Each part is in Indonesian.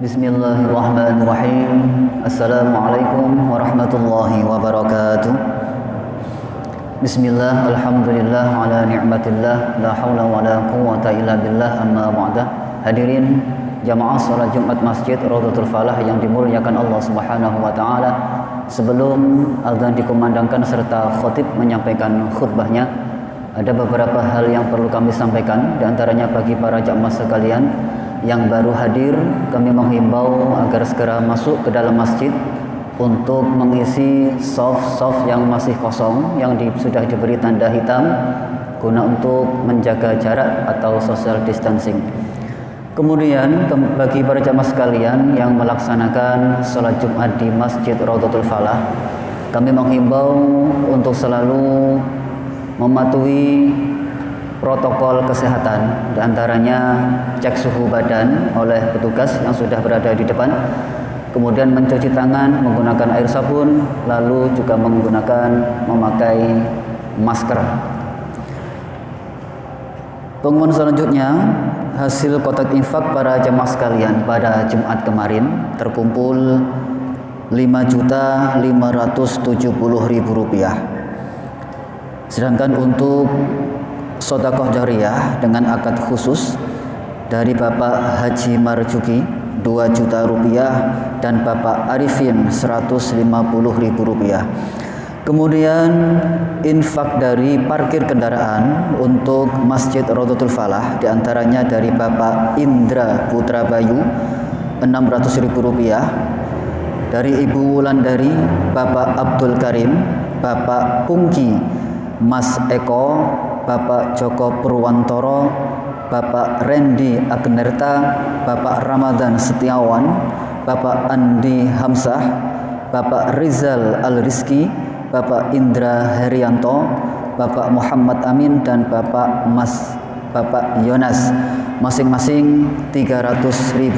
Bismillahirrahmanirrahim. Assalamualaikum warahmatullahi wabarakatuh. Bismillah, alhamdulillah, ala ni'matillah, la hawla wa la quwwata illa billah, amma ba'da. Hadirin jamaah salat Jumat Masjid Raudhatul Falah yang dimuliakan Allah Subhanahu wa taala. Sebelum azan dikumandangkan serta khatib menyampaikan khutbahnya, ada beberapa hal yang perlu kami sampaikan. Di antaranya bagi para jamaah sekalian yang baru hadir, kami menghimbau agar segera masuk ke dalam masjid untuk mengisi soft yang masih kosong, yang sudah diberi tanda hitam, guna untuk menjaga jarak atau social distancing. Kemudian bagi para jamaah sekalian yang melaksanakan sholat Jumat di Masjid Raudhatul Falah, kami menghimbau untuk selalu mematuhi protokol kesehatan, diantaranya cek suhu badan oleh petugas yang sudah berada di depan, kemudian mencuci tangan menggunakan air sabun, lalu juga memakai masker. Pengumuman selanjutnya, hasil kotak infak para jemaah sekalian pada Jumat kemarin terkumpul Rp5.570.000. Sedangkan untuk sedekah jariyah dengan akad khusus dari Bapak Haji Marjuki Rp2 juta dan Bapak Arifin Rp150.000. Kemudian infak dari parkir kendaraan untuk Masjid Raudhatul Falah, diantaranya dari Bapak Indra Putra Bayu Rp600.000, dari Ibu Wulandari, Bapak Abdul Karim, Bapak Pungki, Mas Eko, Bapak Joko Purwantoro, Bapak Randy Agnerta, Bapak Ramadan Setiawan, Bapak Andi Hamzah, Bapak Rizal Al-Rizki, Bapak Indra Herianto, Bapak Muhammad Amin, dan Bapak Yonas, masing-masing Rp300.000.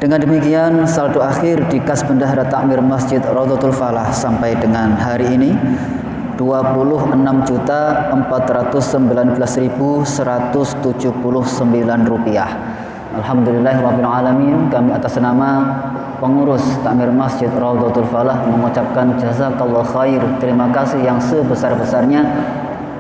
Dengan demikian, saldo akhir di kas bendahara takmir Masjid Raudhatul Falah sampai dengan hari ini Rp26.419.179. Alhamdulillahirabbil alamin. Kami atas nama pengurus takmir Masjid Raudhatul Falah mengucapkan jazakallahu khair, terima kasih yang sebesar-besarnya.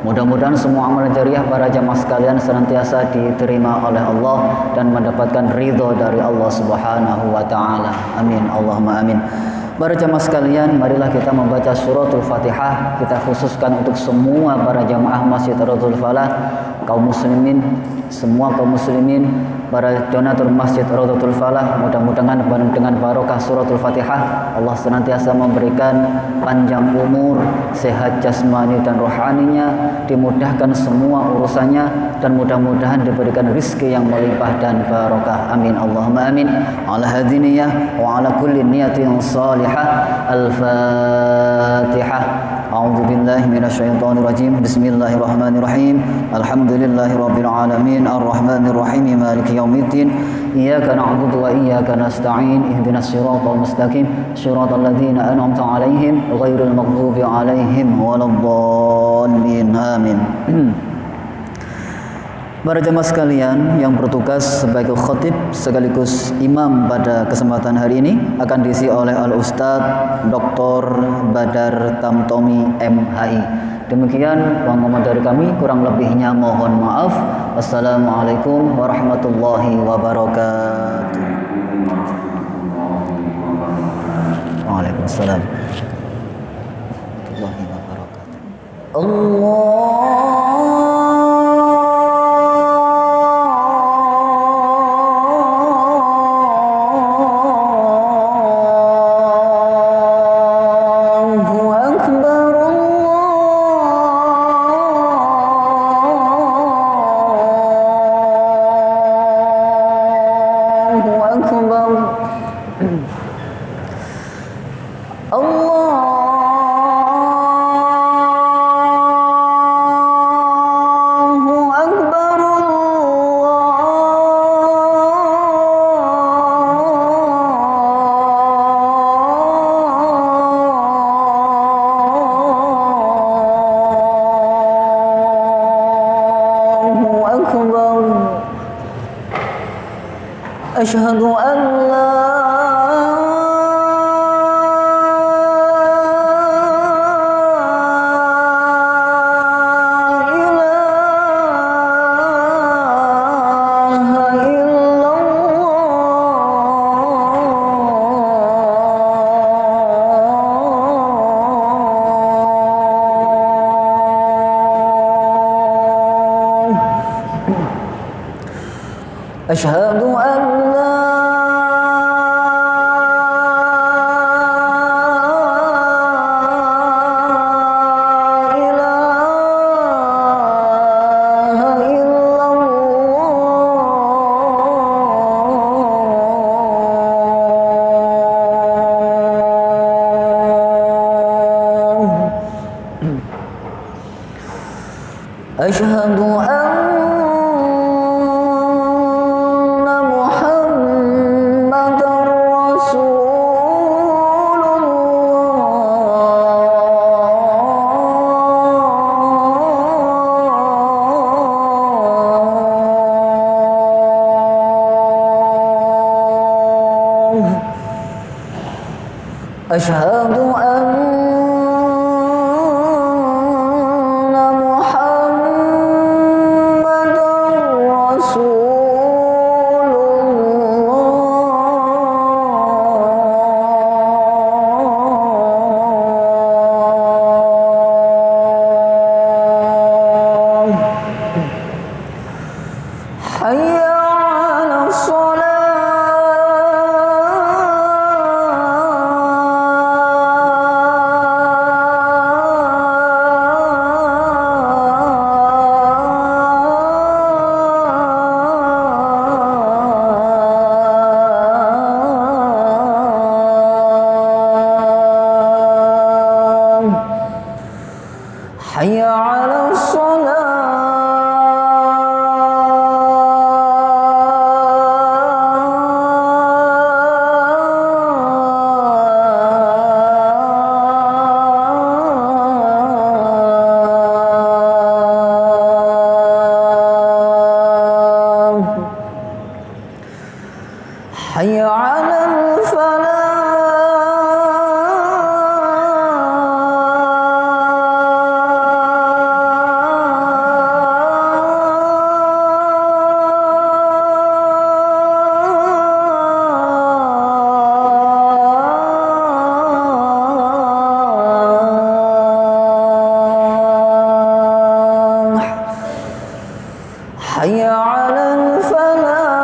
Mudah-mudahan semua amal jariah para jamaah sekalian senantiasa diterima oleh Allah dan mendapatkan ridho dari Allah Subhanahu wa taala. Amin, Allahumma amin. Para jamaah sekalian, marilah kita membaca suratul Fatihah. Kita khususkan untuk semua para jamaah Masjid Raudhatul Falah, kaum muslimin, semua kaum muslimin, para donatur Masjid Raudhatul Falah. Mudah-mudahan dengan barokah suratul Fatihah Allah senantiasa memberikan panjang umur, sehat jasmani dan rohaninya, dimudahkan semua urusannya, dan mudah-mudahan diberikan rizki yang melimpah dan barokah. Amin, Allahumma amin. Ala hadiniyah wa ala kulli niyatin salihah. Al-Fatihah. A'udzu billahi minasyaitonir rajim. Bismillahirrahmanirrahim. Alhamdulillahirabbil alamin, arrahmanir rahim, maliki yaumiddin. Iyyaka na'budu wa iyyaka nasta'in. Ihdinas siratal mustaqim, siratal ladzina an'amta 'alaihim ghairil maghdubi 'alaihim waladdallin. Amin. Para jemaah sekalian yang bertugas sebagai khatib sekaligus imam pada kesempatan hari ini akan diisi oleh Al-Ustadz Dr. Badar Tamtomi MHI. Demikian pengumuman dari kami, kurang lebihnya mohon maaf. Wassalamualaikum warahmatullahi wabarakatuh. Waalaikumsalam warahmatullahi wabarakatuh. Allah أشهد أن لا أشهد أن لا إله إلا الله أشهد أن أشهد أن محمدًا رسول الله حي على الصلاة حي على الصلاة حي على الفلاح حي على الفلاح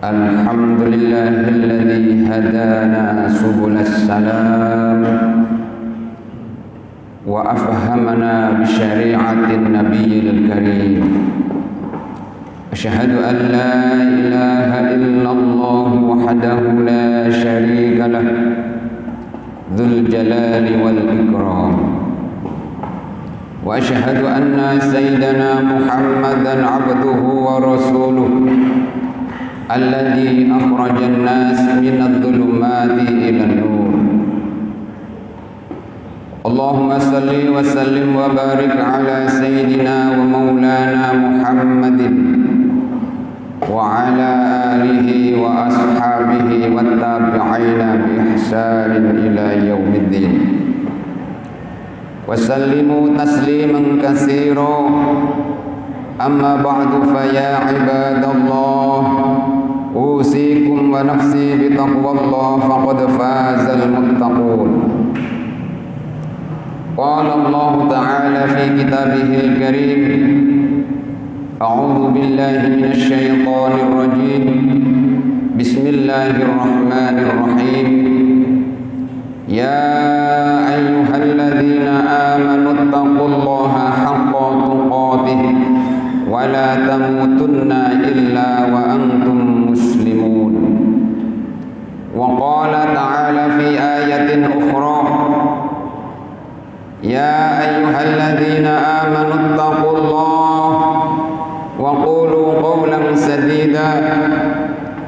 الحمد لله الذي هدانا سبل السلام وأفهمنا بشريعة النبي الكريم أشهد أن لا إله إلا الله وحده لا شريك له ذو الجلال والإكرام وأشهد أن سيدنا محمدًا عبده ورسوله الذي أخرج الناس من الظلمات إلى النور اللهم صل وسلم وبارك على سيدنا ومولانا محمد وعلى آله وأصحابه والتابعين بإحسان إلى يوم الدين وسلموا تسليما كثيرا أما بعد فيا عباد الله أوصيكم ونفسي بتقوى الله فقد فاز المتقون. قال الله تعالى في كتابه الكريم أعوذ بالله من الشيطان الرجيم بسم الله الرحمن الرحيم يا أيها الذين آمنوا اتقوا الله حق تقاته ولا تموتن إلا وأنتم مسلمون. وقال تعالى في آية أخرى يا أيها الذين آمنوا اتقوا الله وقولوا قولا سديدا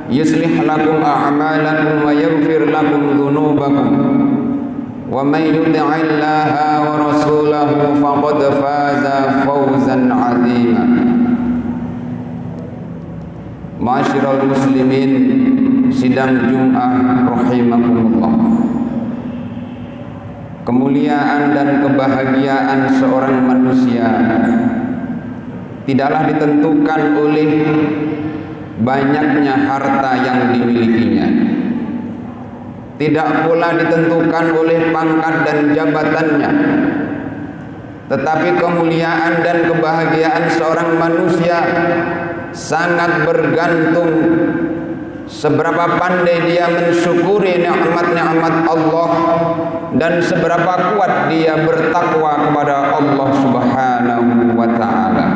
يصلح لكم أعمالكم ويغفر لكم ذنوبكم ومن يطع الله ورسوله فقد فاز فوزا عظيما. Ma'asyiral muslimin, sidang Jumat rahimakumullah. Kemuliaan dan kebahagiaan seorang manusia tidaklah ditentukan oleh banyaknya harta yang dimilikinya, tidak pula ditentukan oleh pangkat dan jabatannya, tetapi kemuliaan dan kebahagiaan seorang manusia sangat bergantung seberapa pandai dia mensyukuri nikmat-nikmat Allah dan seberapa kuat dia bertakwa kepada Allah Subhanahu wa ta'ala.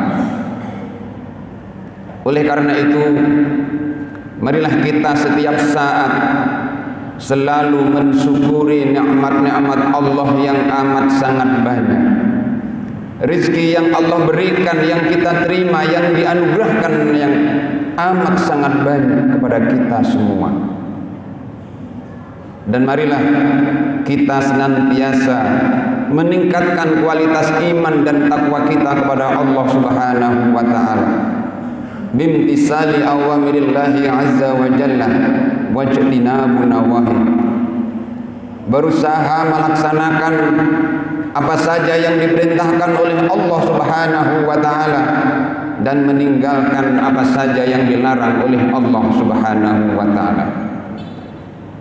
Oleh karena itu, marilah kita setiap saat selalu mensyukuri nikmat-nikmat Allah yang amat sangat banyak. Rizki yang Allah berikan, yang kita terima, yang dianugerahkan yang amat sangat banyak kepada kita semua. Dan marilah kita senantiasa meningkatkan kualitas iman dan takwa kita kepada Allah Subhanahu wa ta'ala bimtisali awamirillahi azza wa jalla wajtinabu nawahi, berusaha melaksanakan apa saja yang diperintahkan oleh Allah Subhanahu wa ta'ala dan meninggalkan apa saja yang dilarang oleh Allah Subhanahu wa ta'ala.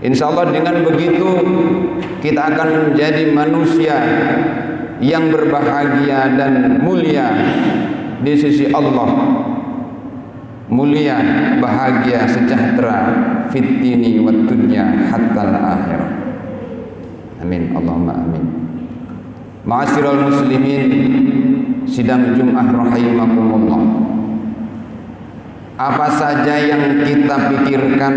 Insyaallah dengan begitu kita akan menjadi manusia yang berbahagia dan mulia di sisi Allah. Mulia, bahagia, sejahtera fit dini wad dunya hatta al-akhirah. Amin, Allahumma amin. Ma'asyiral muslimin, sidang Jumat rahimakumullah. Apa saja yang kita pikirkan,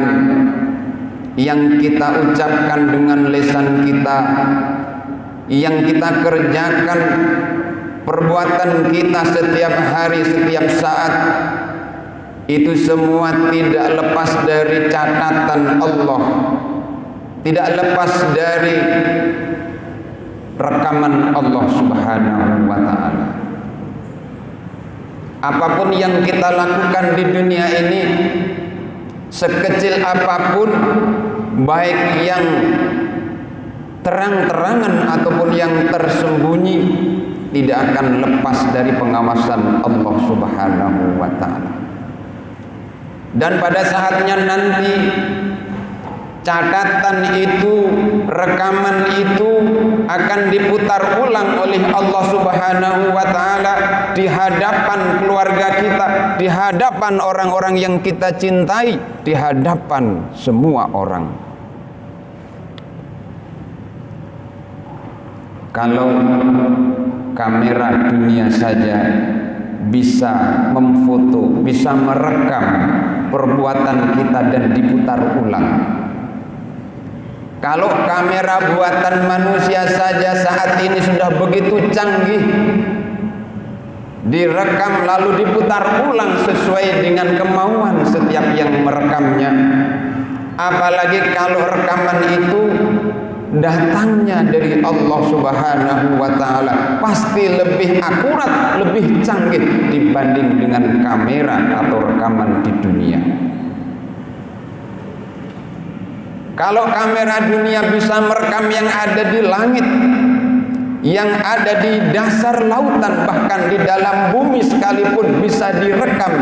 yang kita ucapkan dengan lisan kita, yang kita kerjakan, perbuatan kita setiap hari, setiap saat, itu semua tidak lepas dari catatan Allah, tidak lepas dari rekaman Allah Subhanahu wa ta'ala. Apapun yang kita lakukan di dunia ini, sekecil apapun, baik yang terang-terangan ataupun yang tersembunyi, tidak akan lepas dari pengawasan Allah Subhanahu wa ta'ala. Dan pada saatnya nanti catatan itu, rekaman itu akan diputar ulang oleh Allah Subhanahu wa ta'ala di hadapan keluarga kita, di hadapan orang-orang yang kita cintai, di hadapan semua orang. Kalau kamera dunia saja bisa memfoto, bisa merekam perbuatan kita dan diputar ulang, kalau kamera buatan manusia saja saat ini sudah begitu canggih, direkam lalu diputar ulang sesuai dengan kemauan setiap yang merekamnya, apalagi kalau rekaman itu datangnya dari Allah Subhanahu wa ta'ala, pasti lebih akurat, lebih canggih dibanding dengan kamera atau rekaman di dunia. Kalau kamera dunia bisa merekam yang ada di langit, yang ada di dasar lautan, bahkan di dalam bumi sekalipun bisa direkam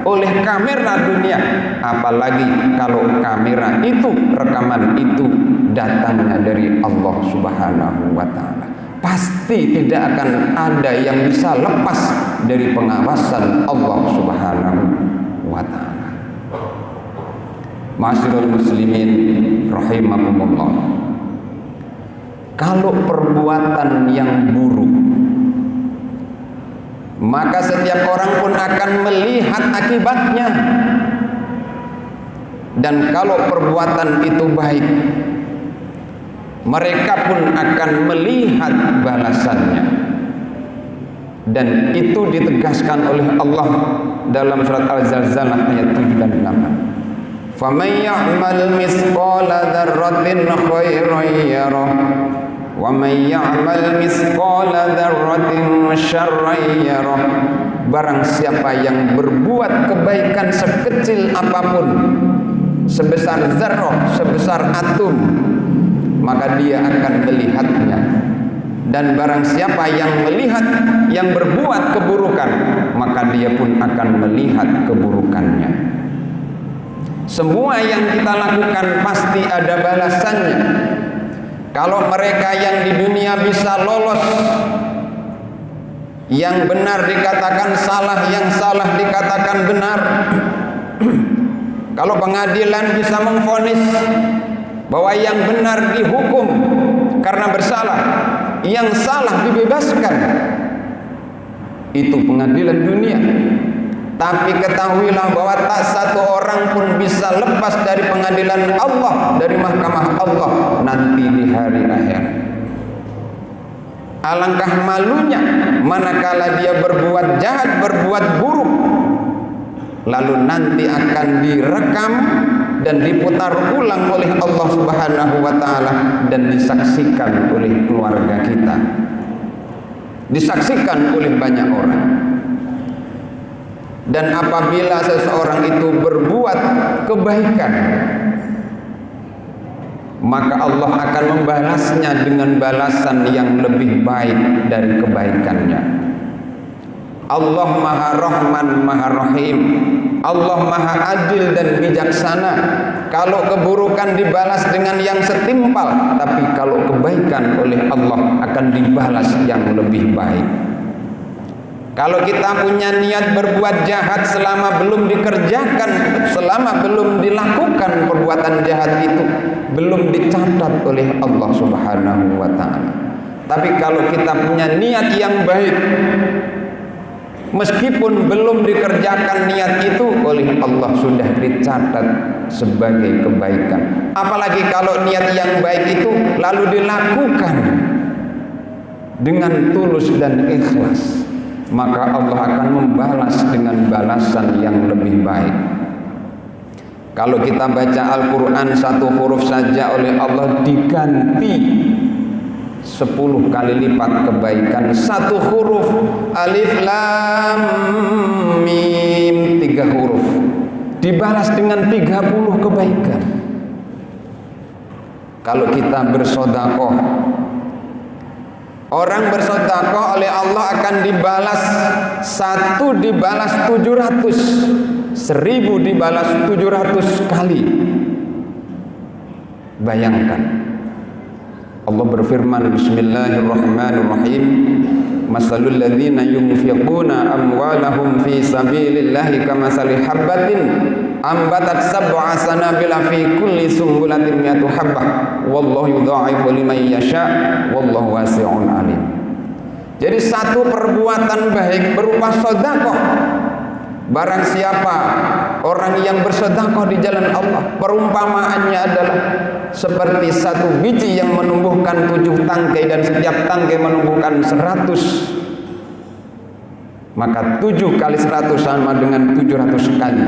oleh kamera dunia. Apalagi kalau kamera itu, rekaman itu datangnya dari Allah Subhanahu wa ta'ala. Pasti tidak akan ada yang bisa lepas dari pengawasan Allah Subhanahu wa ta'ala. Ma'asyiral muslimin rahimakumullah, kalau perbuatan yang buruk, maka setiap orang pun akan melihat akibatnya. Dan kalau perbuatan itu baik, mereka pun akan melihat balasannya. Dan itu ditegaskan oleh Allah dalam surat Al-Zalzalah ayat 7 dan 8. فَمَنْ يَعْمَلْ مِثْقَالَ ذَرَّةٍ خَيْرًا يَرَهُ وَمَنْ يَعْمَلْ مِثْقَالَ ذَرَّةٍ شَرًّا يَرَهُ. Barang siapa yang berbuat kebaikan sekecil apapun, sebesar zarrah, sebesar atom, maka dia akan melihatnya. Dan barang siapa yang melihat, yang berbuat keburukan, maka dia pun akan melihat keburukannya. Semua yang kita lakukan pasti ada balasannya. Kalau mereka yang di dunia bisa lolos, yang benar dikatakan salah, yang salah dikatakan benar, kalau pengadilan bisa memvonis bahwa yang benar dihukum karena bersalah, yang salah dibebaskan, itu pengadilan dunia. Tapi ketahuilah bahwa tak satu orang pun bisa lepas dari pengadilan Allah, dari mahkamah Allah nanti di hari akhir. Alangkah malunya manakala dia berbuat jahat, berbuat buruk, lalu nanti akan direkam dan diputar ulang oleh Allah Subhanahu wa ta'ala dan disaksikan oleh keluarga kita, disaksikan oleh banyak orang. Dan apabila seseorang itu berbuat kebaikan, maka Allah akan membalasnya dengan balasan yang lebih baik dari kebaikannya. Allah Maha Rahman, Maha Rahim. Allah Maha Adil dan bijaksana. Kalau keburukan dibalas dengan yang setimpal, tapi kalau kebaikan oleh Allah akan dibalas yang lebih baik. Kalau kita punya niat berbuat jahat, selama belum dikerjakan, selama belum dilakukan perbuatan jahat itu, belum dicatat oleh Allah Subhanahu wa ta'ala. Tapi kalau kita punya niat yang baik, meskipun belum dikerjakan niat itu, oleh Allah sudah dicatat sebagai kebaikan. Apalagi kalau niat yang baik itu lalu dilakukan dengan tulus dan ikhlas, maka Allah akan membalas dengan balasan yang lebih baik. Kalau kita baca Al-Quran satu huruf saja oleh Allah diganti 10 kali lipat kebaikan. Satu huruf, alif lam mim, 3 huruf, dibalas dengan 30 kebaikan. Kalau kita bersedekah, orang bersedekah oleh Allah akan dibalas 1 dibalas 700, 1000 dibalas 700 kali. Bayangkan, Allah berfirman, Bismillahirrahmanirrahim, Masalul ladzina yunfiquna amwalahum fi sabilillahi kamathali habbatin ambatat sab'a sanabila fi kulli sumbulatin mi'atu habbah wallahu yudha'ifu liman yasha wallahu wasi'un alim. Jadi satu perbuatan baik berupa sedekah, barang siapa orang yang bersedekah di jalan Allah, perumpamaannya adalah seperti satu biji yang menumbuhkan 7 tangkai dan setiap tangkai menumbuhkan 100, maka 7 kali 100 sama dengan 700 kali.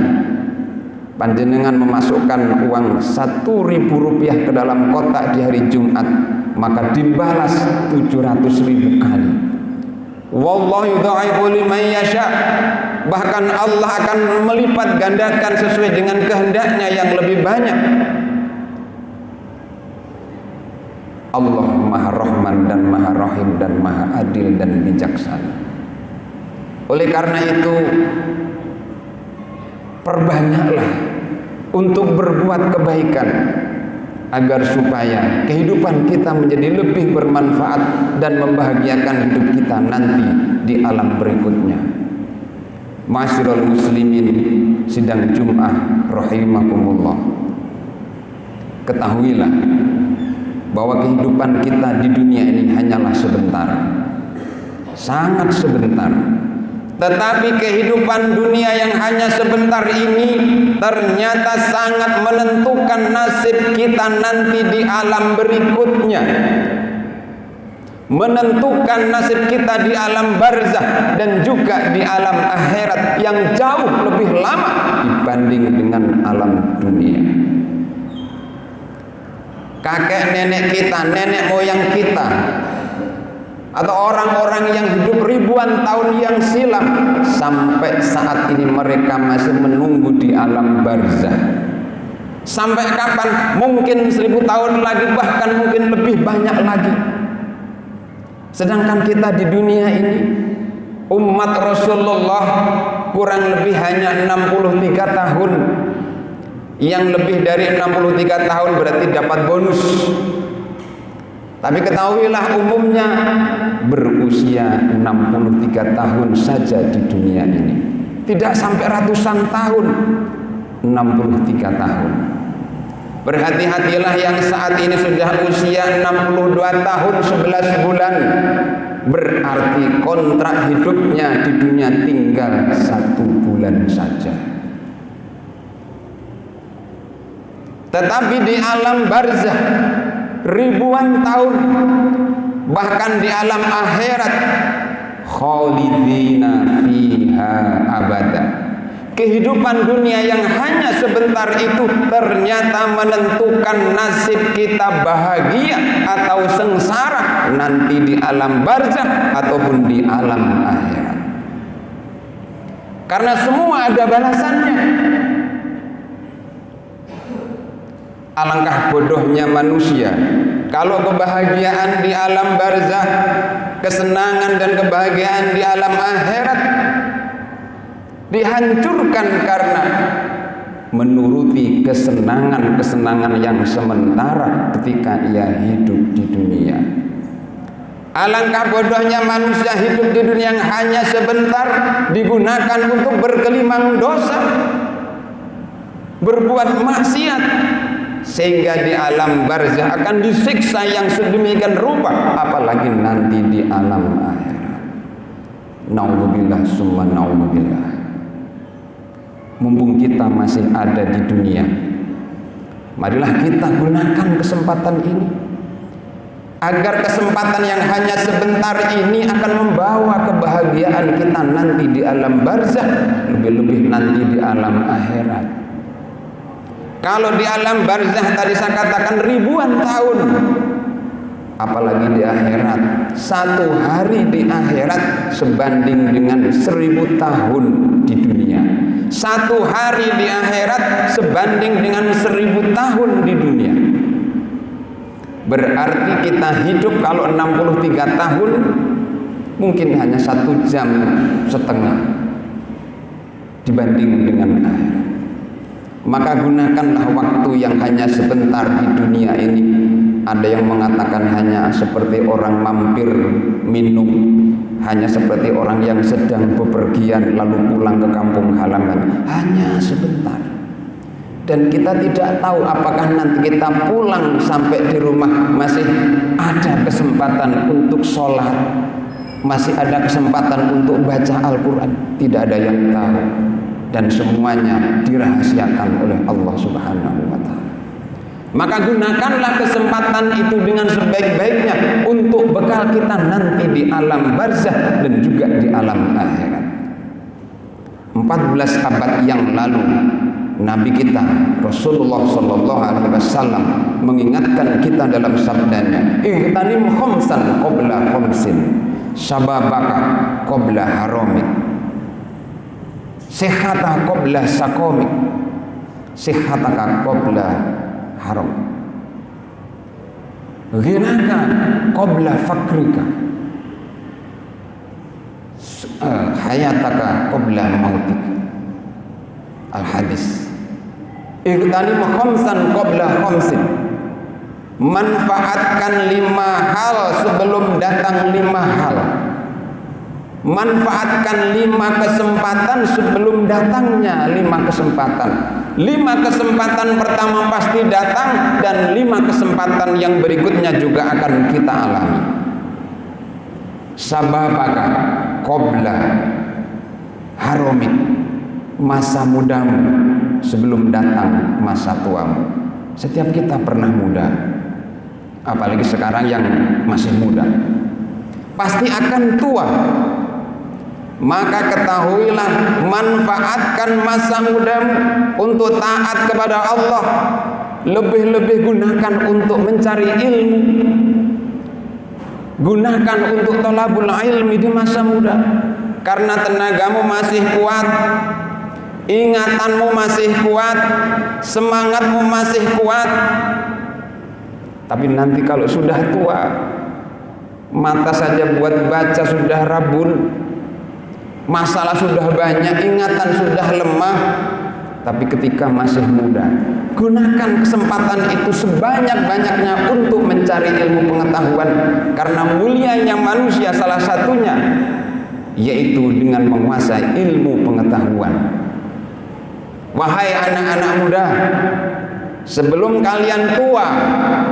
Panjenengan memasukkan uang 1.000 rupiah ke dalam kotak di hari Jumat, maka dibalas 700.000 kali. Wallahu yudha'ifu liman yasha. Bahkan Allah akan melipat gandakan sesuai dengan kehendaknya yang lebih banyak. Allah Maha Rahman dan Maha Rahim dan Maha Adil dan bijaksana. Oleh karena itu, perbanyaklah untuk berbuat kebaikan agar supaya kehidupan kita menjadi lebih bermanfaat dan membahagiakan hidup kita nanti di alam berikutnya. Ma'asyiral muslimin sidang Jum'ah rahimakumullah. Ketahuilah bahwa kehidupan kita di dunia ini hanyalah sebentar, sangat sebentar. Tetapi kehidupan dunia yang hanya sebentar ini ternyata sangat menentukan nasib kita nanti di alam berikutnya, menentukan nasib kita di alam barzah dan juga di alam akhirat yang jauh lebih lama dibanding dengan alam dunia. Kakek nenek kita, nenek moyang kita, atau orang-orang yang hidup ribuan tahun yang silam, sampai saat ini mereka masih menunggu di alam barzah. Sampai kapan? Mungkin 1000 tahun lagi, bahkan mungkin lebih banyak lagi. Sedangkan kita di dunia ini, umat Rasulullah kurang lebih hanya 63 tahun. Yang lebih dari 63 tahun berarti dapat bonus. Tapi ketahuilah umumnya berusia 63 tahun saja di dunia ini. Tidak sampai ratusan tahun, 63 tahun. Berhati-hatilah yang saat ini sudah usia 62 tahun 11 bulan. Berarti kontrak hidupnya di dunia tinggal 1 bulan saja. Tetapi di alam barzah ribuan tahun, bahkan di alam akhirat khalidina fiha abada. Kehidupan dunia yang hanya sebentar itu ternyata menentukan nasib kita bahagia atau sengsara nanti di alam barzah ataupun di alam akhirat. Karena semua ada balasannya. Alangkah bodohnya manusia kalau kebahagiaan di alam barzah, kesenangan dan kebahagiaan di alam akhirat dihancurkan karena menuruti kesenangan-kesenangan yang sementara ketika ia hidup di dunia. Alangkah bodohnya manusia hidup di dunia yang hanya sebentar digunakan untuk bergelimang dosa, berbuat maksiat, sehingga di alam barzah akan disiksa yang sedemikian rupa, apalagi nanti di alam akhirat. Naudzubillah summa naudzubillah. Mumpung kita masih ada di dunia, marilah kita gunakan kesempatan ini, agar kesempatan yang hanya sebentar ini akan membawa kebahagiaan kita nanti di alam barzah, lebih-lebih nanti di alam akhirat. Kalau di alam barzah tadi saya katakan ribuan tahun, apalagi di akhirat, 1 hari di akhirat sebanding dengan 1000 tahun di dunia. 1 hari di akhirat sebanding dengan 1000 tahun di dunia. Berarti kita hidup kalau 63 tahun mungkin hanya 1,5 jam dibanding dengan akhirat. Maka gunakanlah waktu yang hanya sebentar di dunia ini. Ada yang mengatakan hanya seperti orang mampir minum, hanya seperti orang yang sedang bepergian lalu pulang ke kampung halaman, hanya sebentar. Dan kita tidak tahu apakah nanti kita pulang sampai di rumah masih ada kesempatan untuk sholat, masih ada kesempatan untuk baca Al-Quran. Tidak ada yang tahu. Dan semuanya dirahasiakan oleh Allah Subhanahu wa ta'ala. Maka gunakanlah kesempatan itu dengan sebaik-baiknya untuk bekal kita nanti di alam barzah dan juga di alam akhirat. 14 abad yang lalu Nabi kita Rasulullah sallallahu alaihi wasallam mengingatkan kita dalam sabdanya, "Ihtanim khamsan qabla khamsin, syababaka qabla haramik, sihhata qabla sakomik, sihhataka qabla haram." Ghinaka qabla fakrika, hayataka qabla mautika. Al-hadis. Ightanim khamsan qabla khamsin. Manfaatkan 5 hal sebelum datang 5 hal. Manfaatkan 5 kesempatan sebelum datangnya 5 kesempatan. 5 kesempatan pertama pasti datang, dan 5 kesempatan yang berikutnya juga akan kita alami. Sababaka qabla haromik, masa mudamu sebelum datang masa tuamu. Setiap kita pernah muda, apalagi sekarang yang masih muda, pasti akan tua. Maka ketahuilah, manfaatkan masa mudamu untuk taat kepada Allah. Lebih-lebih gunakan untuk mencari ilmu. Gunakan untuk thalabul ilmi di masa muda. Karena tenagamu masih kuat, ingatanmu masih kuat, semangatmu masih kuat. Tapi nanti kalau sudah tua, mata saja buat baca sudah rabun, masalah sudah banyak, ingatan sudah lemah. Tapi ketika masih muda, gunakan kesempatan itu sebanyak-banyaknya untuk mencari ilmu pengetahuan. Karena mulianya manusia salah satunya yaitu dengan menguasai ilmu pengetahuan. Wahai anak-anak muda, sebelum kalian tua,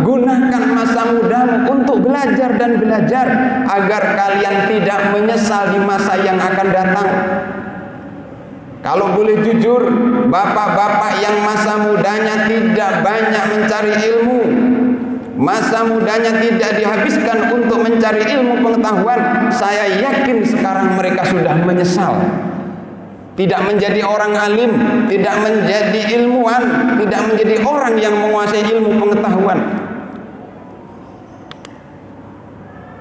gunakan masa mudamu untuk belajar dan belajar agar kalian tidak menyesal di masa yang akan datang. Kalau boleh jujur, bapak-bapak yang masa mudanya tidak banyak mencari ilmu, masa mudanya tidak dihabiskan untuk mencari ilmu pengetahuan, saya yakin sekarang mereka sudah menyesal. Tidak menjadi orang alim, tidak menjadi ilmuwan, tidak menjadi orang yang menguasai ilmu pengetahuan.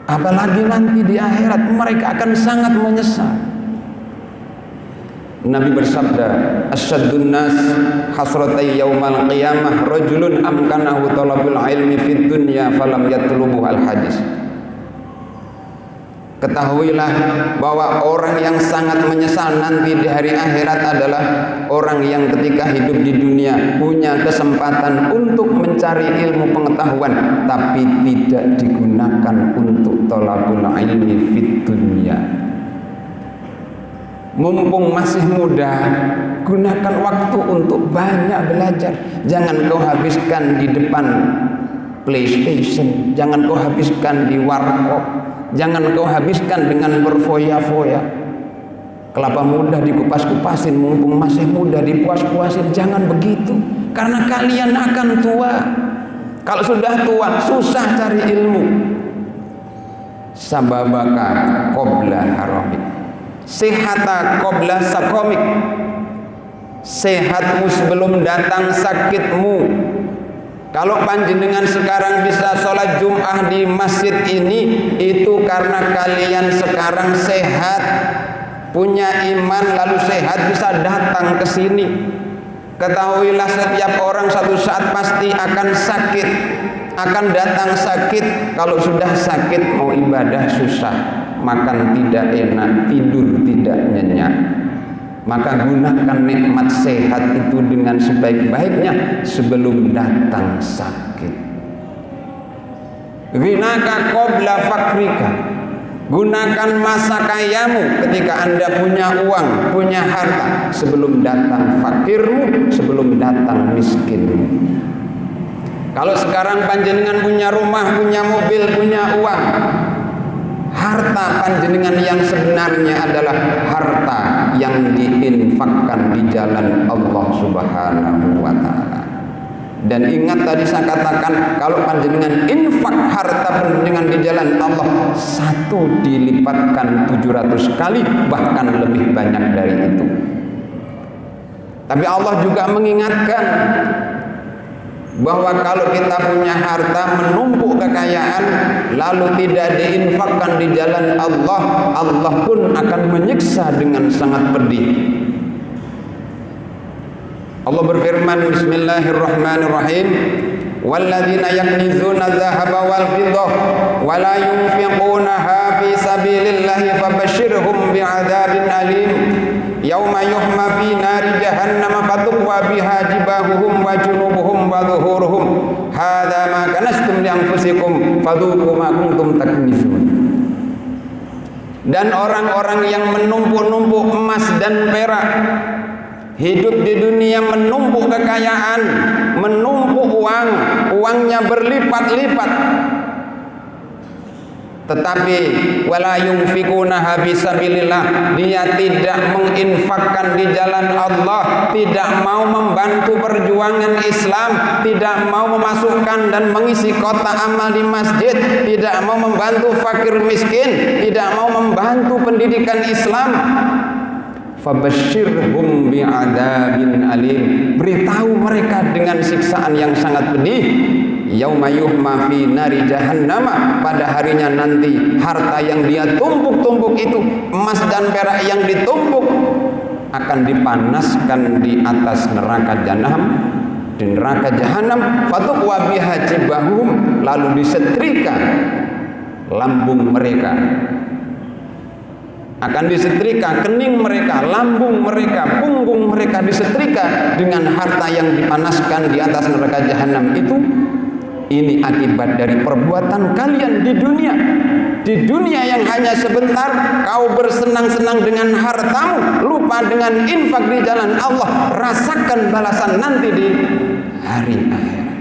Apalagi nanti di akhirat mereka akan sangat menyesal. Nabi bersabda, asyaddun nas hasratai yaumal qiyamah rajulun amkanahu talabul ilmi fid dunya falam yatlubuh. Al hadis. Ketahuilah bahwa orang yang sangat menyesal nanti di hari akhirat adalah orang yang ketika hidup di dunia punya kesempatan untuk mencari ilmu pengetahuan, tapi tidak digunakan untuk thalabul ilmi fid dunya. Mumpung masih muda, gunakan waktu untuk banyak belajar. Jangan kau habiskan di depan PlayStation, jangan kau habiskan di warkop, jangan kau habiskan dengan berfoya-foya. Kelapa muda dikupas-kupasin, mumpung masih muda dipuas-puasin. Jangan begitu, karena kalian akan tua. Kalau sudah tua, susah cari ilmu. Sababaka qabla haramik, sehata qabla sakomik. Sehatmu sebelum datang sakitmu. Kalau panjenengan sekarang bisa sholat Jum'ah di masjid ini, itu karena kalian sekarang sehat, punya iman, lalu sehat bisa datang ke sini. Ketahuilah setiap orang satu saat pasti akan sakit, akan datang sakit. Kalau sudah sakit mau ibadah susah, makan tidak enak, tidur tidak nyenyak. Maka gunakan nikmat sehat itu dengan sebaik-baiknya sebelum datang sakit. Ghinaka qabla fakrika, gunakan masa kayamu ketika Anda punya uang, punya harta, sebelum datang fakirmu, sebelum datang miskinmu. Kalau sekarang panjenengan punya rumah, punya mobil, punya uang, harta panjenengan yang sebenarnya adalah harta yang diinfakkan di jalan Allah Subhanahu wa ta'ala. Dan ingat tadi saya katakan, kalau panjenengan infak harta panjenengan di jalan Allah, 1 dilipatkan 700 kali, bahkan lebih banyak dari itu. Tapi Allah juga mengingatkan bahwa kalau kita punya harta, menumpuk kekayaan, lalu tidak diinfakkan di jalan Allah, Allah pun akan menyiksa dengan sangat pedih. Allah berfirman, bismillahirrahmanirrahim, walladzina yaknizuna adh-dhahaba wal fiddah wa la yunfiqunaha fi sabilillahi fabashshirhum bi'adzabin alim yauma yuhma fi nari jahannam fatuqwa biha jibahuhum wa junubuhum wa dhuhuruhum hadza ma kanastum li anfusikum fadhuqu ma kuntum taknizun. Dan orang-orang yang menumpuk-numpuk emas dan perak, hidup di dunia menumpuk kekayaan, menumpuk uang, uangnya berlipat-lipat, tetapi wala yunfikunaha fisabilillah, dia tidak menginfakkan di jalan Allah, tidak mau membantu perjuangan Islam, tidak mau memasukkan dan mengisi kotak amal di masjid, tidak mau membantu fakir miskin, tidak mau membantu pendidikan Islam. Fabashshirhum bi'adzabin alim, beritahu mereka dengan siksaan yang sangat pedih. Yauma yuhma fi nari jahannam, pada harinya nanti harta yang dia tumpuk-tumpuk itu, emas dan perak yang ditumpuk, akan dipanaskan di atas neraka jahanam, di neraka jahanam. Fatuqwa biha jibahum, lalu disetrika lambung mereka, akan disetrika kening mereka, lambung mereka, punggung mereka disetrika dengan harta yang dipanaskan di atas neraka jahanam itu. Ini akibat dari perbuatan kalian di dunia. Di dunia yang hanya sebentar, kau bersenang-senang dengan hartamu, lupa dengan infak di jalan Allah. Rasakan balasan nanti di hari akhirat.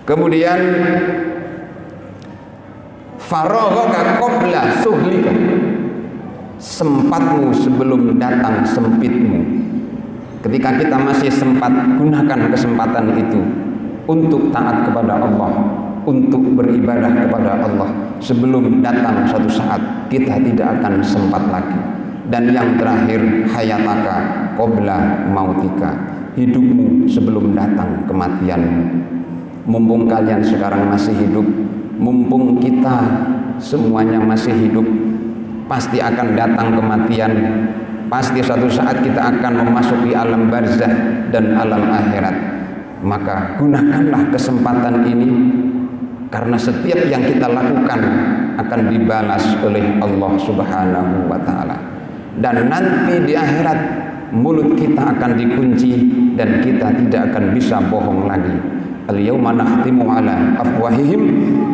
Kemudian faragha qabla suhlika, sempatmu sebelum datang sempitmu. Ketika kita masih sempat, gunakan kesempatan itu untuk taat kepada Allah, untuk beribadah kepada Allah, sebelum datang suatu saat kita tidak akan sempat lagi. Dan yang terakhir, hayataka qabla mautika, hidupmu sebelum datang kematianmu. Mumpung kalian sekarang masih hidup, mumpung kita semuanya masih hidup, pasti akan datang kematian. Pasti suatu saat kita akan memasuki alam barzah dan alam akhirat. Maka gunakanlah kesempatan ini, karena setiap yang kita lakukan akan dibalas oleh Allah Subhanahu wa ta'ala. Dan nanti di akhirat mulut kita akan dikunci dan kita tidak akan bisa bohong lagi. Al-yawma nakhtimu ala afwahihim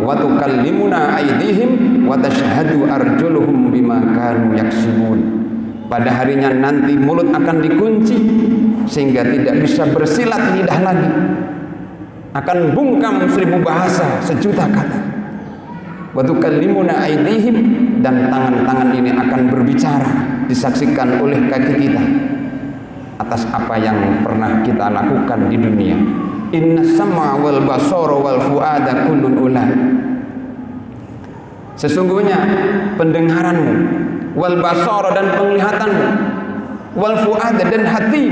wa tukallimuna aydihim wa tashhadu arjuluhum bima kanu yaksibun. Pada harinya nanti mulut akan dikunci sehingga tidak bisa bersilat lidah lagi, akan bungkam 1000 bahasa, 1.000.000 kata. Wa tukallimuna aydihim, dan tangan-tangan ini akan berbicara, disaksikan oleh kaki kita atas apa yang pernah kita lakukan di dunia. Inna sam'a wal basara wal fuada kullun ulaik. Sesungguhnya pendengaranmu, wal basara dan penglihatanmu, wal fuada dan hati,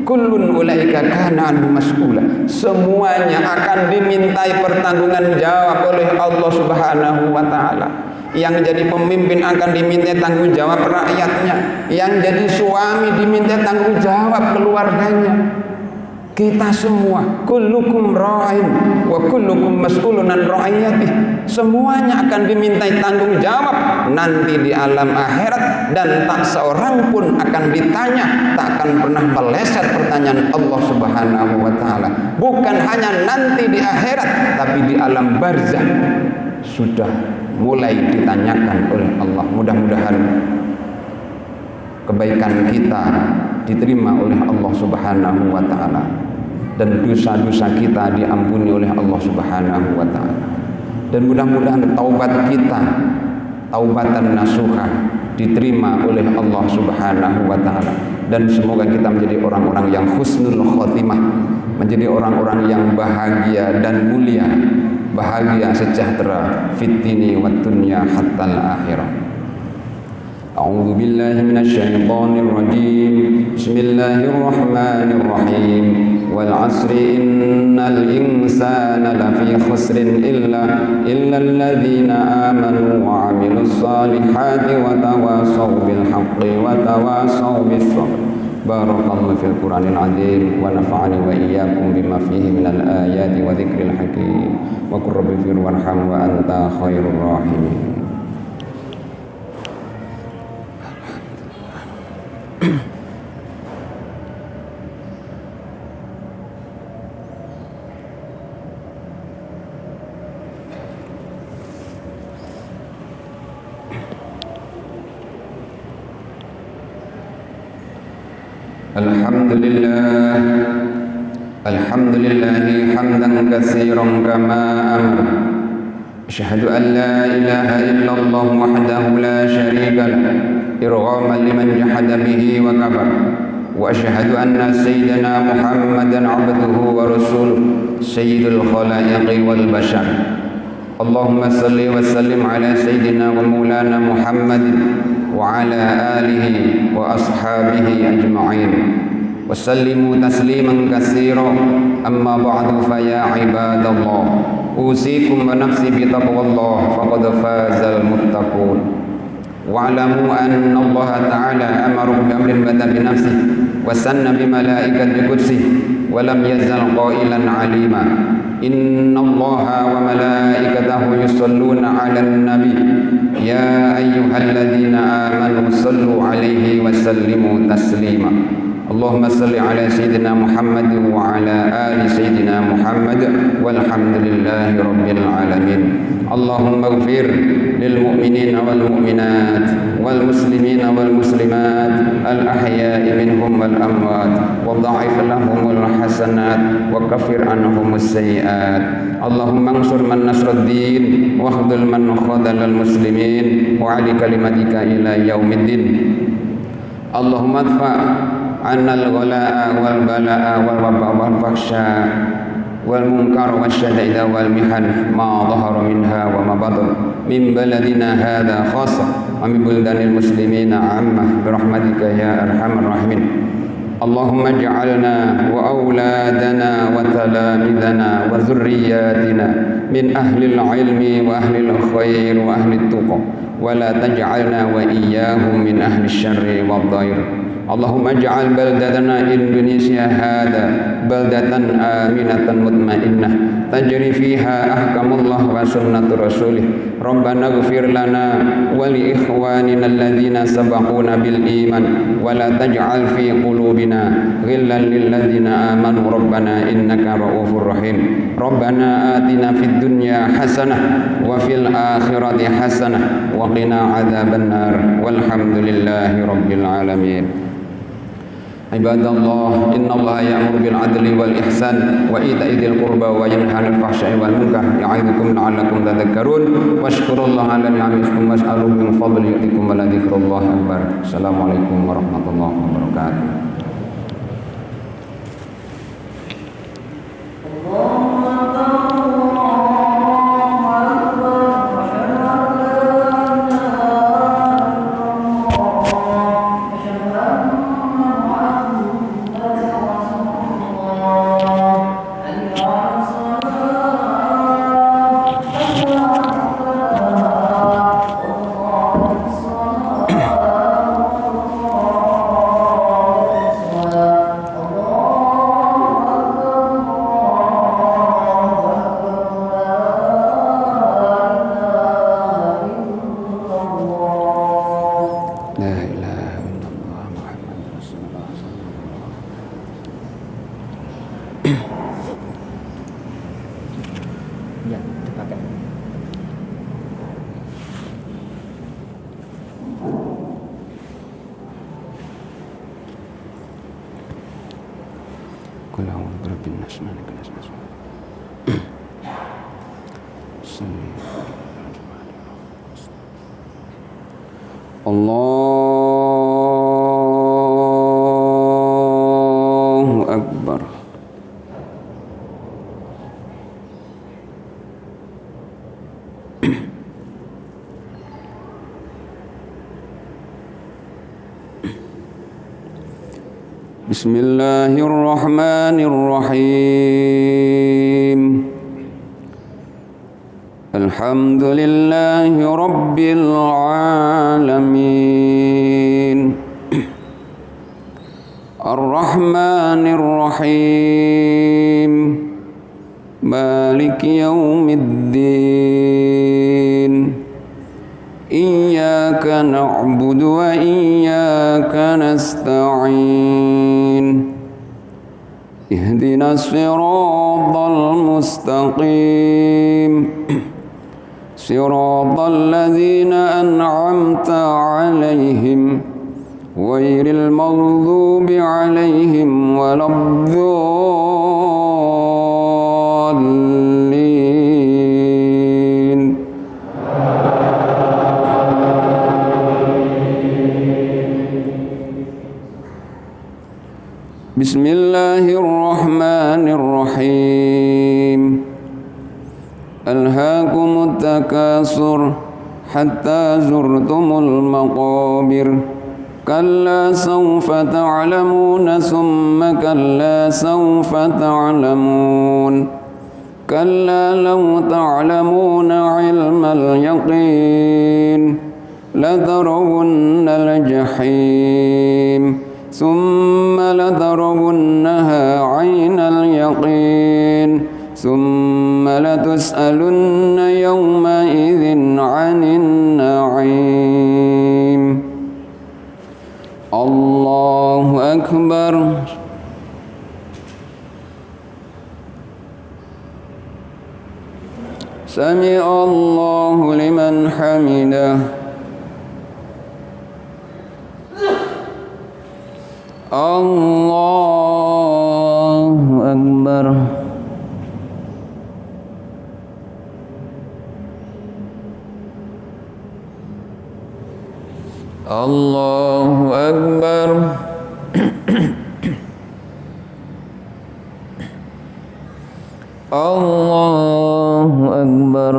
kullun ulaika kana anhu mas'ula, semuanya akan dimintai pertanggungan jawab oleh Allah Subhanahu wa ta'ala. Yang jadi pemimpin akan diminta tanggung jawab rakyatnya, yang jadi suami diminta tanggung jawab keluarganya. Kita semua, kullukum ra'in wa kullukum mas'ulun an ra'iyatih, semuanya akan dimintai tanggung jawab nanti di alam akhirat, dan tak seorang pun akan ditanya, tak akan pernah meleset pertanyaan Allah Subhanahu wa ta'ala. Bukan hanya nanti di akhirat, tapi di alam barzah sudah mulai ditanyakan oleh Allah. Mudah-mudahan kebaikan kita diterima oleh Allah Subhanahu wa ta'ala, dan dosa-dosa kita diampuni oleh Allah Subhanahu wa ta'ala, dan mudah-mudahan taubat kita, taubatan nasuha, diterima oleh Allah Subhanahu wa ta'ala, dan semoga kita menjadi orang-orang yang husnul khotimah, menjadi orang-orang yang bahagia dan mulia, bahagia sejahtera fit dini wad dunya hatta al-akhirah. A'udzu billahi minasy syaithanir rajim. Bismillahirrahmanirrahim. Wal 'asri innal insana lafi khusrin illa alladzina amanu wa 'amilus solihati wa tawasaw bil haqqi wa tawasaw bis sabr Barakallahu fil Qur'anil azim wa nafa'ani wa iyyakum bima fihi minal ayati wa dzikril hakim. Wa qur rabbi fir warham wa anta khairur rahimin. Alhamdulillahi hamdan katsiran kama amara. Asyhadu an la ilaha illallah wahdahu la syarika lah irghaman liman jahada bihi wa kafar. Wa asyhadu anna sayyidana Muhammadan abduhu wa rasuluh sayyidul khalaiqi wal bashar. Allahumma salli wa sallim ala sayyidina wa maulana Muhammadin wa ala alihi wa ashabihi ajma'in. Wasallimu tasliman katsiran. Amma ba'du fa ya ibadallah, usikum wa nafsi bi taqwallah faqad fazal muttaqun. Wa'lamu anna Allah ta'ala amara bi amrin bada bi nafsihi wa sanna bi malaikati qudsihi wa lam yazal qailan alima. Inna Allah wa malaikatahu yusalluna 'alan nabi ya ayyuhalladzina amanu sallu 'alaihi wa sallimu taslima. Allahumma salli ala sayyidina Muhammad wa ala ali sayyidina Muhammad walhamdulillahi rabbil alamin. Allahumma ighfir lil mu'minina wal mu'minat wal muslimina wal muslimat al ahya'i minhum wal amwat wa dha'if lahumul hasanat wa kaffir anhumus sayyi'at. Allahumma ansur man nasrad din wa khdhul man khadhalal muslimin wa ali kalimatika ila yaumiddin. Allahumma adfa' annal ghalaa wal balaa wal waba wal faksha wal munkar wasyada'ida wal mihan ma dhahara minha wa ma batan min baladina hadha khassa wa min buldanil muslimina ammah birahmatika ya arhamar rahimin. Allahumma ij'alna wa awladana wa talamidana wa zurriyatina min ahlil ilmi wa ahlil khair wa ahlit tuqa wa la taj'alna wa iyyahum min ahlis syarri wad dhair. Allahumma ij'al baldatana Indonesia hada baldatan aminatan mutmainnah tajri fiha ahkamullah wa sunnatu rasulih. Rabbana ighfir lana wa li ikhwanina alladhina sabaquna bil iman wa la taj'al fi qulubina ghillan lil ladzina amanu rabbana innaka ra'ufur rahim. Rabbana atina fid dunya hasanah wa fil akhirati hasanah wa qina adzabannar walhamdulillahi rabbil alamin. Ibadallah, innallaha ya'muru bil 'adli wal ihsan wa ita'i dzil qurba wa yanha 'anil fahsya'i wal munkar ya'idukum la'allakum tadhakkarun washkurullaha 'ala ni'amihi was'aluhu min fadli yu'tikum wa la dzikrullahi akbar. Assalamualaikum warahmatullahi wabarakatuh. Allahu Akbar. Bismillahirrahmanirrahim. Alhamdulillahi rabbil alamin. الرحمن الرحيم مالك يوم الدين إياك نعبد وإياك نستعين اهدنا الصراط المستقيم صراط الذين أنعمت عليهم غير المغضوب عليهم ولا الضالين. بسم الله الرحمن الرحيم ألهاكم التكاثر حتى زرتم المقابر كلا سوف تعلمون ثم كلا سوف تعلمون كلا لو تعلمون علم اليقين لترون الجحيم ثم لترونها عين اليقين ثم لتسألن يومئذ عن النعيم. الله أكبر. سمع الله لمن حمده. الله أكبر. الله أكبر. الله أكبر.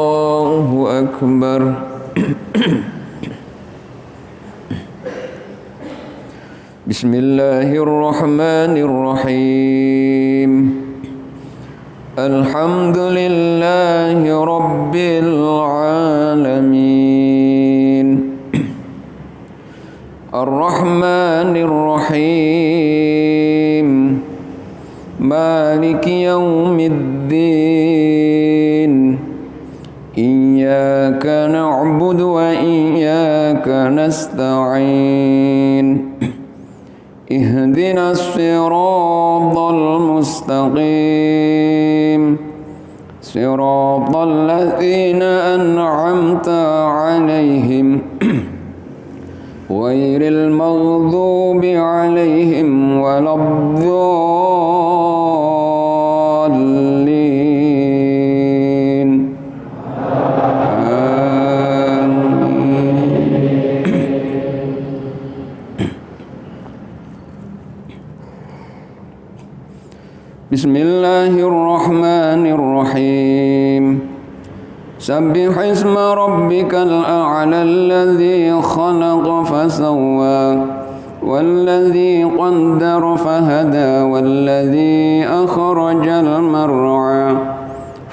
الله أكبر. بسم الله الرحمن الرحيم الحمد لله رب العالمين الرحمن الرحيم مالك يوم الدين إياك نعبد وإياك نستعين اهدنا الصراط المستقيم صراط الذين أنعمت عليهم غير المغضوب عليهم ولا الضالين. بسم الله الرحمن الرحيم سبح اسم ربك الأعلى الذي خلق فسوى والذي قدر فهدى والذي أخرج المرعى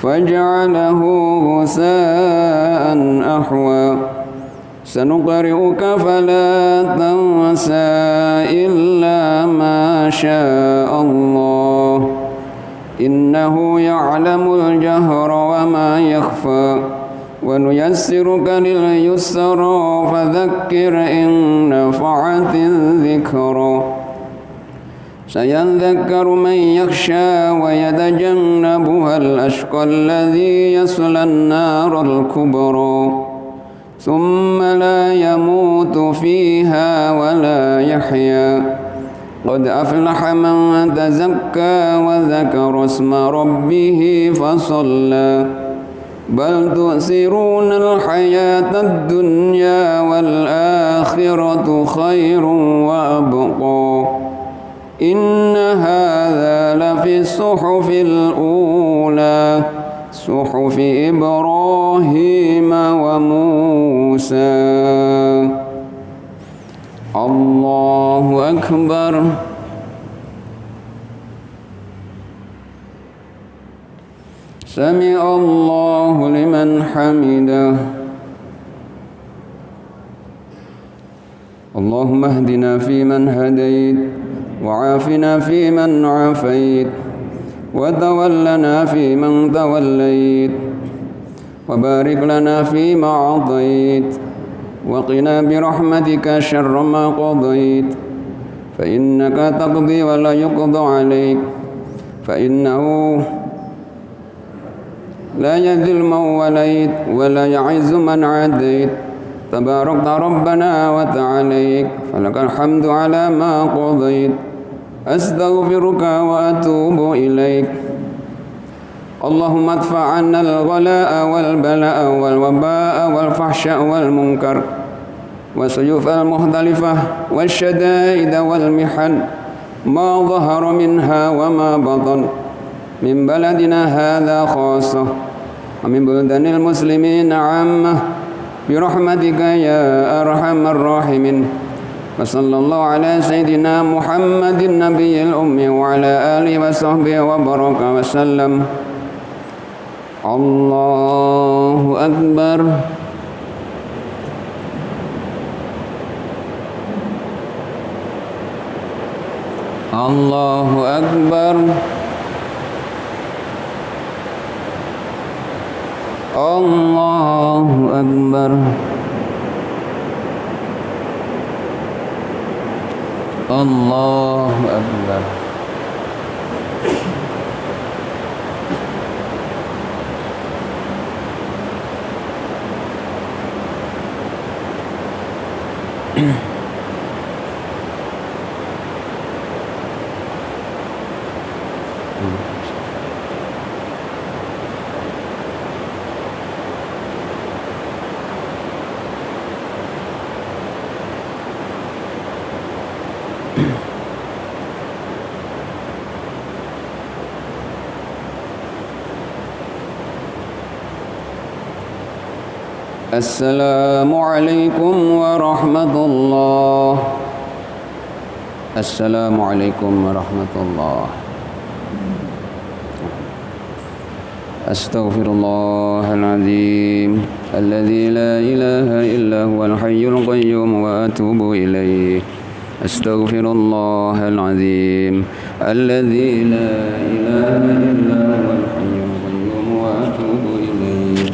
فجعله غثاء أحوى سنقرئك فلا تنسى إلا ما شاء الله إنه يعلم الجهر وما يخفى ونيسرك لليسرى فذكر إن نفعت الذكرى سيذكر من يخشى ويتجنبها الأشقى الذي يصلى النار الكبرى ثم لا يموت فيها ولا يحيا قد أفلح من تزكى وذكر اسم ربه فصلى بل تؤثرون الحياة الدنيا والآخرة خير وأبقى إن هذا لفي الصحف الأولى صحف إبراهيم وموسى. الله أكبر. سمع الله لمن حمده اللهم اهدنا فيمن هديت وعافنا فيمن عافيت وتولنا فيمن توليت وبارك لنا فيما أعطيت وقنا برحمتك شر ما قضيت فإنك تقضي ولا يقضى عليك فإنه لا يذل من وليت ولا يعز من عاديت تباركت ربنا وتعاليت فلك الحمد على ما قضيت أستغفرك وأتوب إليك اللهم ادفع عنا الغلاء والبلاء والوباء والفحشاء والمنكر والسيوف المختلفة والشدائد والمحن ما ظهر منها وما بطن من بلدنا هذا خاصة ومن بلدان المسلمين عامة برحمتك يا أرحم الراحمين وصلى الله على سيدنا محمد النبي الأمي وعلى آله وصحبه وبارك وسلم الله أكبر الله أكبر الله أكبر الله أكبر السلام عليكم ورحمة الله السلام عليكم ورحمة الله أستغفر الله العظيم الذي لا إله إلا هو الحي القيوم وأتوب إليه أستغفر الله العظيم الذي لا إله إلا هو الحي القيوم وأتوب إليه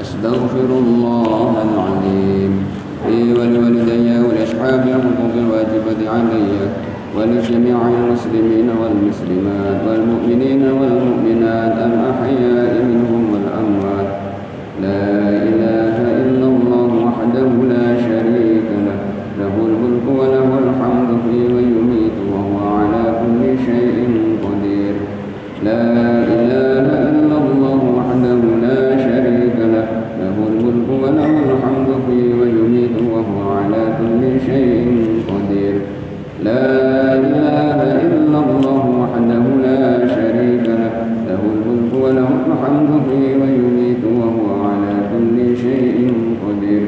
أستغفر الله العظيم لي ولوالدي ولأصحابي الحقوق الواجبة علي ولجميع المسلمين والمسلمات والمؤمنين والمؤمنات الأحياء منهم والأموات لا إله إلا الله وحده لا شريك له له الملك وله الحمد يحيي ويميت وهو على كل شيء قدير لا إله إلا الله وحده لا شريك له له الملك وله الحمد يحيي ويميت وهو على كل شيء قدير لا إله إلا الله وحده لا شريك له له الملك وله الحمد يحيي ويميت وهو على كل شيء قدير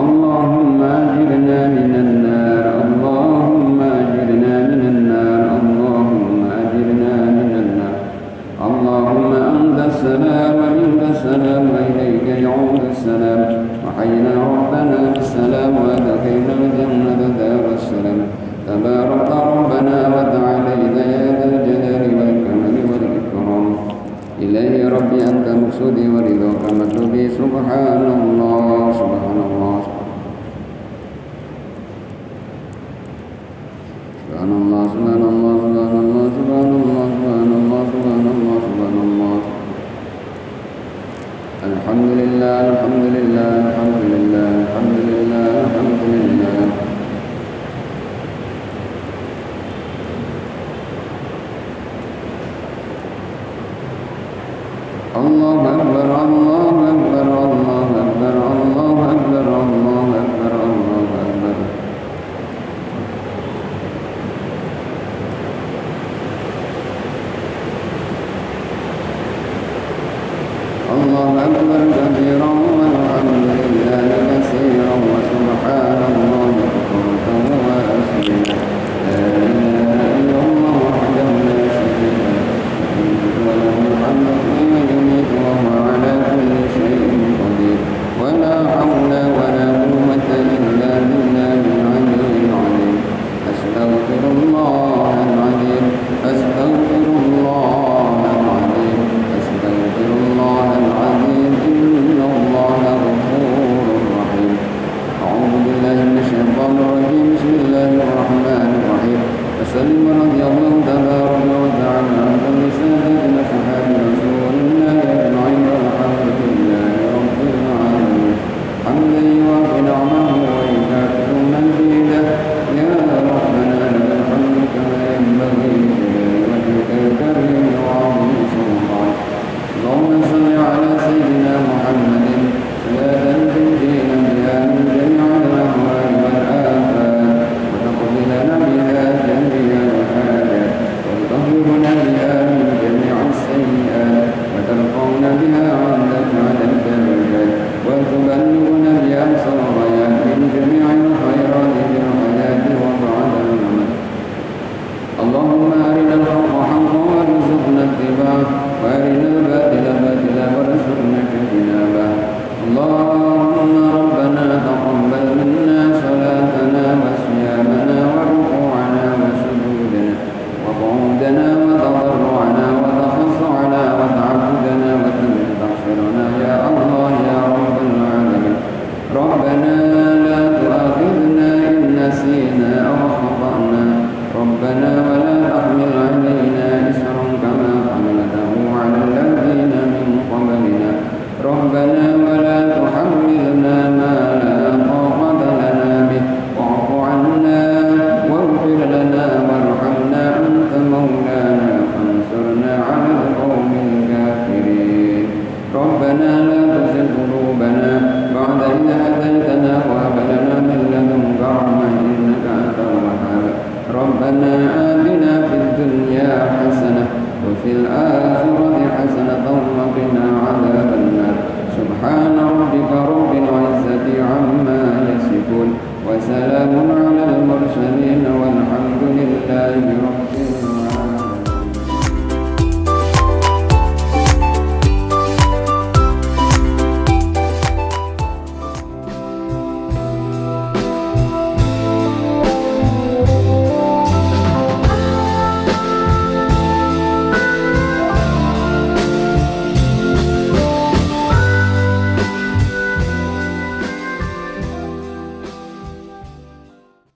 اللهم أجرنا من النار اللهم أجرنا من النار اللهم أجرنا من النار اللهم أنت السلام ومنك السلام وإليك يعود السلام وحينا ربنا بالسلام وأدخلنا الجنة دار السلام تبارك ربنا وتعاليت يا ذا الجلال والكمال والإكرام إلهي ربي أنت مقصودي ورضاك مطلوبي سبحان الله سبحان الله سبحان الله سبحان الله سبحان الله سبحان الله سبحان الله سبحان الله سبحان الله الحمد لله الحمد لله الحمد لله الحمد لله الحمد لله الله أكبر الله أكبر الله أكبر الله أكبر الله أكبر الله أكبر الله أكبر كبيرا والحمد لله كثيرا وسبحان الله بكرة وأصيلا لا إله إلا الله وحده لا شريك له وله الحمد يحيي ويميت جهدنا وتضرعنا وتخصعنا وتعبدنا وتغفرنا يا الله يا رب العالمين. ربنا لا تؤاخذنا إن نسينا أو أخطأنا، ربنا ولا تحمل علينا إصرا كما حملته على الذين من قبلنا، ربنا ولا تحملنا ما لا طاقة لنا به، واعف عنا واغفر لنا وارحمنا أنت مولانا فانصرنا على القوم الكافرين. ربنا لا تزغ قلوبنا بعد إذ هديتنا وهب لنا من لدنك رحمة إنك أنت الوهاب. ربنا آتنا في الدنيا حسنة وفي الآخرة حسنة وقنا عذاب النار. سبحان